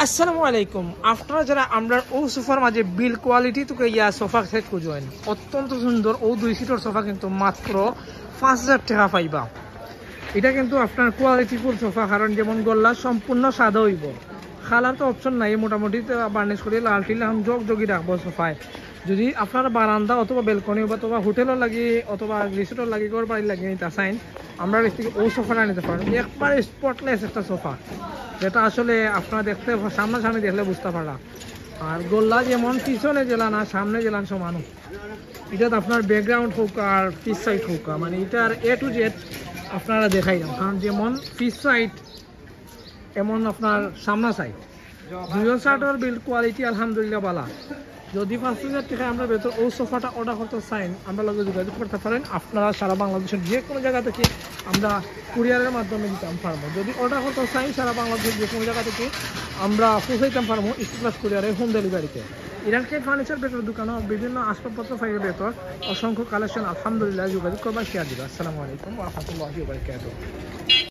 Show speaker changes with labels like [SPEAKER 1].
[SPEAKER 1] আসসালামু আলাইকুম। আপনারা যারা আমরা ও সোফার মাঝে বিল কোয়ালিটি তোকে ইয়া সোফা সেট খুঁজেন অত্যন্ত সুন্দর ও 2 সিটের সোফা কিন্তু মাত্র 5000 টাকা পাইবা। এটা কিন্তু আপনার কোয়ালিটিফুল সোফা, কারণ যেমন গল্লা সম্পূর্ণ সাদা হইব, কালার তো অপশন নাই, মোটামুটি বার্নিশ করে লাল টিল এখন জগজগি রাখবো সোফায়। যদি আপনার বারান্দা অথবা বেলকনি অথবা হোটেলও লাগি অথবা রিসোর্টও লাগি ঘর বাড়ি লাগিয়ে নিতে চাইন, আমরা থেকে ও সোফাটা নিতে পারেন। একবার স্পটলেস একটা সোফা, যেটা আসলে আপনারা দেখতে সামনাসামনি দেখলে বুঝতে পারা। আর গোল্লা যেমন পিছনে জেলান আর সামনে জেলান সমানো। এটা আপনার ব্যাকগ্রাউন্ড হোক আর পিস সাইড হোক, মানে এটার এ টু জেড আপনারা দেখাই যান। কারণ যেমন পিস সাইড এমন আপনার সামনা সাইড দুজন সাইডের বিল্ড কোয়ালিটি আলহামদুলিল্লাহ ভালো। যদি 5000 টাকা আমরা ভেতর ও সোফাটা অর্ডার করতে চাইন, আমরা লগে যোগাযোগ করতে পারেন। আপনারা সারা বাংলাদেশের যে কোনো জায়গা থেকে আমরা কুরিয়ারের মাধ্যমে দিতাম পারবো। যদি অর্ডার করতে চাইন সারা বাংলাদেশের যে কোনো জায়গা থেকে আমরা পৌঁছাইতাম পারবো স্টেট কুরিয়ারে হোম ডেলিভারিতে। ইরানকে ফার্নিচার ভেতর দোকানও বিভিন্ন আসবাবপত্র ফাইলের ভেতর অসংখ্য কালেকশন আলহামদুলিল্লাহ যোগাযোগ করবার শেয়ার দিবা। আসসালামু আলাইকুম ওয়া রাহমাতুল্লাহি ওয়া বারাকাতুহু।